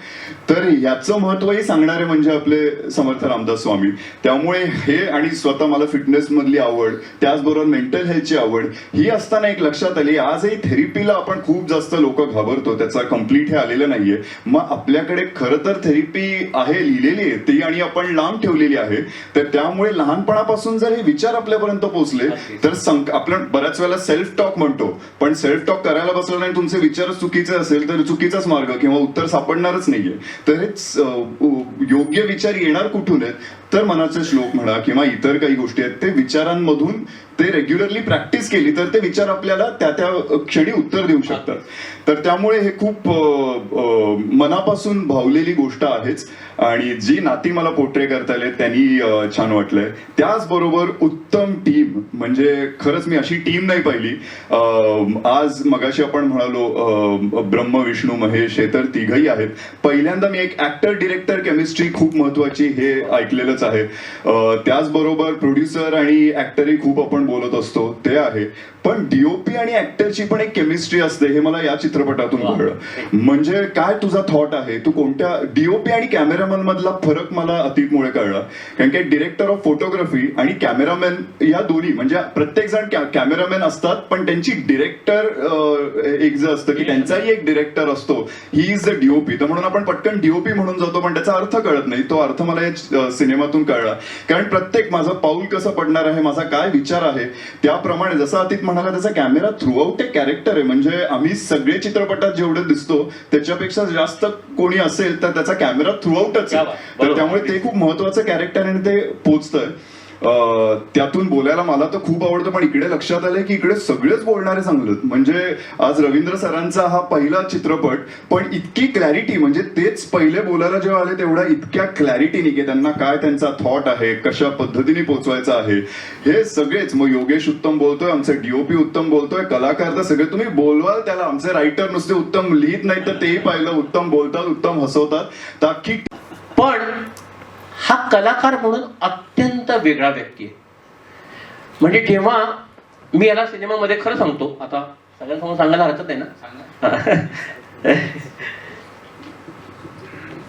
[SPEAKER 9] तर याचं महत्वही सांगणारे म्हणजे आपले समर्थ रामदास स्वामी. त्यामुळे हे, आणि स्वतः मला फिटनेस मधली आवड, त्याचबरोबर मेंटल हेल्थची आवड ही असताना एक लक्षात आली, आजही थेरपीला आपण खूप जास्त लोक घाबरतो, त्याचा कम्प्लीट हे आलेलं नाहीये. मग आपल्याकडे खरं तर थेरपी आहे, लिहिलेली आहे ती, आणि आपण लांब ठेवलेली आहे. तर त्यामुळे लहानपणापासून जर हे विचार आपल्यापर्यंत पोहोचले तर आपण बऱ्याच वेळेला सेल्फ टॉक म्हणतो, पण सेल्फ टॉक करायला बसलं नाही, तुमचे विचार चुकीचे असेल तर चुकीचाच मार्ग किंवा उत्तर सापडणारच नाहीये. तर हेच योग्य विचार येणार कुठून आहेत, तर मनाचे श्लोक म्हणा किंवा इतर काही गोष्टी आहेत, ते विचारांमधून ते रेग्युलरली प्रॅक्टिस केली तर ते विचार आपल्याला त्या त्या क्षणी उत्तर देऊ शकतात. तर त्यामुळे हे खूप मनापासून भावलेली गोष्ट आहेच. आणि जी नाती मला पोर्ट्रे करता आले त्यांनी छान वाटलंय. त्याचबरोबर उत्तम टीम, म्हणजे खरंच मी अशी टीम नाही पाहिली. आज मगाशी आपण म्हणालो ब्रह्म विष्णू महेश, हे तर तिघही आहेत. पहिल्यांदा मी एक ऍक्टर डिरेक्टर केमिस्ट्री खूप महत्वाची हे ऐकलेलंच आहे. त्याचबरोबर प्रोड्युसर आणि ऍक्टरही खूप आपण बोलत असतो ते आहे, पण डीओपी आणि ऍक्टरची पण एक केमिस्ट्री असते, हे मला या चित्रपटातून कळलं. म्हणजे काय तुझा थॉट आहे, तू कोणत्या डीओपी आणि कॅमेरामॅन मधला फरक मला अतीतमुळे कळला. कारण की डिरेक्टर ऑफ फोटोग्राफी आणि कॅमेरामॅन या दोन्ही, म्हणजे प्रत्येक जण कॅमेरामॅन असतात, पण त्यांची डिरेक्टर एक जे असतं की त्यांचाही एक डिरेक्टर असतो, ही इज द डीओपी. तर म्हणून आपण पटकन डीओपी म्हणून जातो, पण त्याचा अर्थ कळत नाही. तो अर्थ मला या सिनेमातून कळला. कारण प्रत्येक माझं पाऊल कसं पडणार आहे, माझा काय विचार आहे, त्याप्रमाणे जसं अतीत म्हणाला, त्याचा कॅमेरा थ्रू आउट एक कॅरेक्टर आहे. म्हणजे आम्ही सगळे चित्रपटात जेवढे दिसतो त्याच्यापेक्षा जास्त कोणी असेल तर त्याचा कॅमेरा थ्रू आउटच आहे. तर त्यामुळे ते खूप महत्वाचं कॅरेक्टर आणि ते पोचतंय. त्यातून बोलायला मला तर खूप आवडतं, पण इकडे लक्षात आलंय की इकडे सगळेच बोलणारे चांगले. म्हणजे आज रवींद्र सरांचा हा पहिला चित्रपट, पण इतकी क्लॅरिटी, म्हणजे तेच पहिले बोलायला जेव्हा आले तेवढ्या इतक्या क्लॅरिटीने की त्यांना काय त्यांचा थॉट आहे, कशा पद्धतीने पोचवायचा आहे, हे सगळेच. मग योगेश उत्तम बोलतोय, आमचे डीओपी उत्तम बोलतोय, कलाकार तर सगळे तुम्ही बोलवाल त्याला. आमचे रायटर नुसते उत्तम लिहित नाही तर तेही पाहिलं, उत्तम बोलतात, उत्तम हसवतात. तर अख्खी,
[SPEAKER 3] पण हा कलाकार म्हणून अत्यंत वेगळा व्यक्ती आहे. म्हणजे जेव्हा मी याला सिनेमामध्ये, खरं सांगतो, आता सगळ्यांसमोर सांगायला हरकत नाही ना,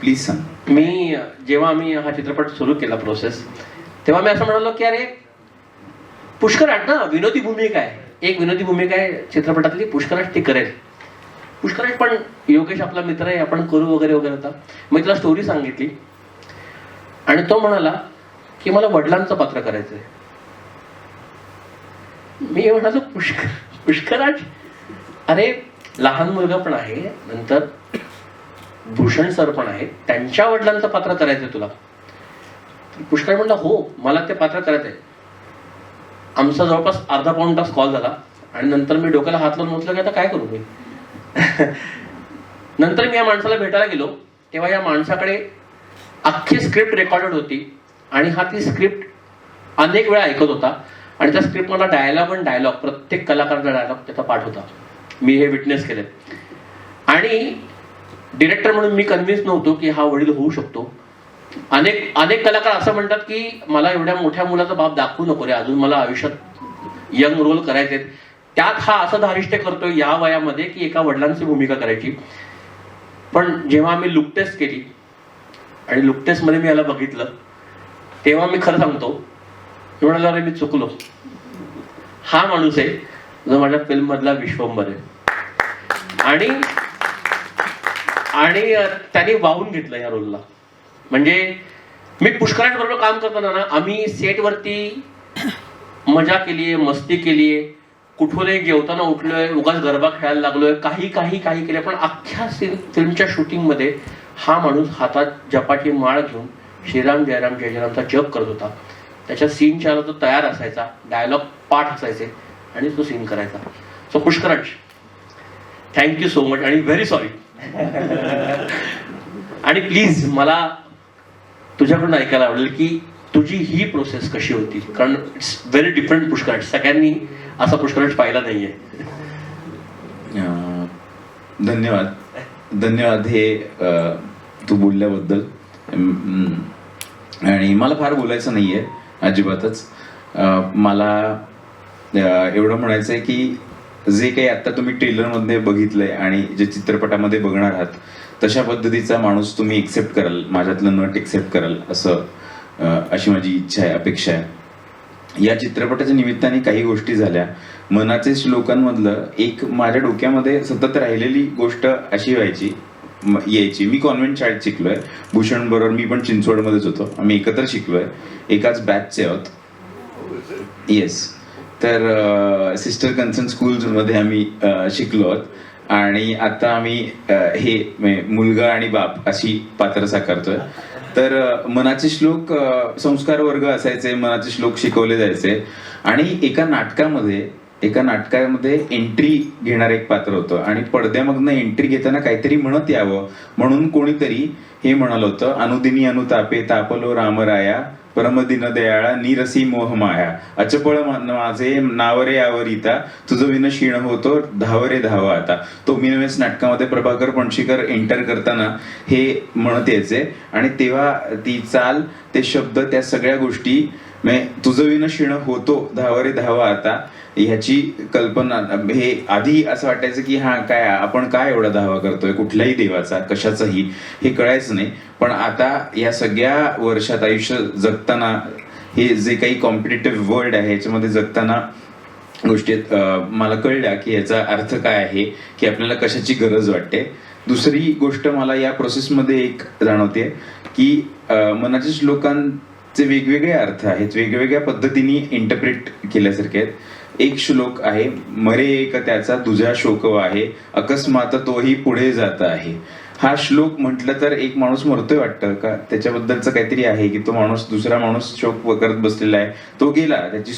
[SPEAKER 9] प्लीज सांग.
[SPEAKER 3] मी जेव्हा आम्ही हा चित्रपट सुरू केला प्रोसेस, तेव्हा मी असं म्हणालो की अरे पुष्कराज ना विनोदी भूमिका आहे, एक विनोदी भूमिका आहे चित्रपटातली, पुष्कराज ती करेल. पुष्कराज पण योगेश आपला मित्र आहे, आपण करू वगैरे वगैरे होता. मी तिला स्टोरी सांगितली आणि तो म्हणाला की मला वडिलांचं पात्र करायचंय. मी म्हणालो पुष्कराज, अरे लहान मुलगा पण आहे, नंतर भूषण सर पण आहे, त्यांच्या वडिलांचं पात्र करायचंय तुला. पुष्कराज म्हणला हो, मला ते पात्र करायचंय. आमचा जवळपास अर्धा पाऊण तास कॉल झाला आणि नंतर मी डोक्याला हात लावून म्हटलं की आता काय करू मी. नंतर मी या माणसाला भेटायला गेलो, तेव्हा या माणसाकडे अख्खी स्क्रिप्ट रेकॉर्डेड होती आणि हा ती स्क्रिप्ट अनेक वेळा ऐकत होता. आणि त्या स्क्रिप्ट मला डायलॉग प्रत्येक कलाकाराचा डायलॉग त्याचा पाठ होता. मी हे विटनेस केले. आणि डिरेक्टर म्हणून मी कन्व्हिन्स नव्हतो की हा वडील होऊ शकतो. अनेक कलाकार असं म्हणतात की मला एवढ्या मोठ्या मुलाचा बाप दाखवू नको रे, अजून मला आयुष्यात यंग रोल करायचे. त्यात हा असं धारिष्ट करतोय या वयामध्ये की एका वडिलांची भूमिका करायची. पण जेव्हा आम्ही लुक टेस्ट केली आणि लुक टेस्टमध्ये मी याला बघितलं, तेव्हा मी खरं सांगतो, मी म्हणालो अरे मी चुकलो. हा माणूस आहे जो माझ्या फिल्म मधला विश्वंभर आहे. आणि आणि त्याने वाहून घेतलं या रोलला. म्हणजे मी पुष्करांबरोबर काम करताना ना, आम्ही सेटवरती मजा केलीये, मस्ती केलीये, कुठूनही जेवताना उठलोय, उगाच गरबा खेळायला लागलोय, काही काही काही केलं. पण अख्ख्या फिल्मच्या शूटिंगमध्ये हा माणूस हातात जपाची माळ घेऊन श्रीराम जयराम जय जयरामचा जप करत होता. त्याच्या सीनच्या तो तयार असायचा, डायलॉग पाठ असायचे आणि तो सीन करायचा. सो पुष्करांश, थँक्यू सो मच आणि व्हेरी सॉरी. आणि प्लीज मला तुझ्याकडून ऐकायला आवडेल की तुझी ही प्रोसेस कशी होती, कारण इट्स व्हेरी डिफरंट पुष्करांश. सगळ्यांनी असा पुष्करांश पाहिला नाहीये.
[SPEAKER 10] धन्यवाद हे तू बोलल्याबद्दल. आणि मला फार बोलायचं नाहीये अजिबातच. मला एवढं म्हणायचं आहे की जे काही आता तुम्ही ट्रेलरमध्ये बघितलंय आणि जे चित्रपटामध्ये बघणार आहात तशा पद्धतीचा माणूस तुम्ही एक्सेप्ट कराल, माझ्यातलं नट एक्सेप्ट कराल अशी माझी इच्छा आहे, अपेक्षा आहे. या चित्रपटाच्या निमित्ताने काही गोष्टी झाल्या. मनाचे श्लोकांमधलं एक माझ्या डोक्यामध्ये सतत राहिलेली गोष्ट अशी यायची. मी कॉन्व्हेंट शाळेत शिकलोय, भूषण बरोबर. मी पण चिंचवडमध्येच होतो, आम्ही एकत्र शिकलोय, एकाच बॅचचे आहोत. येस. तर सिस्टर कन्सर्न स्कूल्समध्ये आम्ही शिकलो आहोत. आणि आता आम्ही हे मुलगा आणि बाप अशी पात्र साकारतोय. तर मनाचे श्लोक संस्कार वर्ग असायचे, मनाचे श्लोक शिकवले जायचे. आणि एका नाटकामध्ये एंट्री घेणारं एक पात्र होतं आणि पडद्यामधनं एंट्री घेताना काहीतरी म्हणत यावं म्हणून कोणीतरी हे म्हणालं होतं, अनुदिनी अनुतापे तापलो रामराया परमदिन दयाळा निरसी मोहमाया अचपळ माझे नावरे यावरिता तुझं विन क्षीण होतो धावरे धावा आता. तो मिनवेस नाटकामध्ये प्रभाकर पणशीकर एंटर करताना हे म्हणत यायचे. आणि तेव्हा ती चाल, ते शब्द, त्या सगळ्या गोष्टी, तुझं विन क्षीण होतो धावरे धावा आता, ह्याची कल्पना हे आधी असं वाटायचं की आपण काय एवढा धावा करतोय कुठल्याही देवाचा, कशाचाही, हे कळायचं नाही. पण आता या सगळ्या वर्षात आयुष्य जगताना, हे जे काही कॉम्पिटिटिव्ह वर्ल्ड आहे ह्याच्यामध्ये जगताना गोष्टी मला कळल्या की याचा अर्थ काय आहे, की आपल्याला कशाची गरज वाटते. दुसरी गोष्ट मला या प्रोसेसमध्ये एक जाणवते की मनाच्या श्लोकांचे वेगवेगळे अर्थ आहेत, वेगवेगळ्या पद्धतीने इंटरप्रेट केल्यासारखे आहेत. एक श्लोक आहे, मरे एक त्याचा तुझ्या शोक आहे अकस्मात तोही पुढे जात आहे. हा श्लोक म्हटलं तर एक माणूस मरतोय वाटतं का, त्याच्याबद्दलचं काहीतरी आहे की तो माणूस, दुसरा माणूस शोक करत बसलेला आहे, तो गेला, त्याची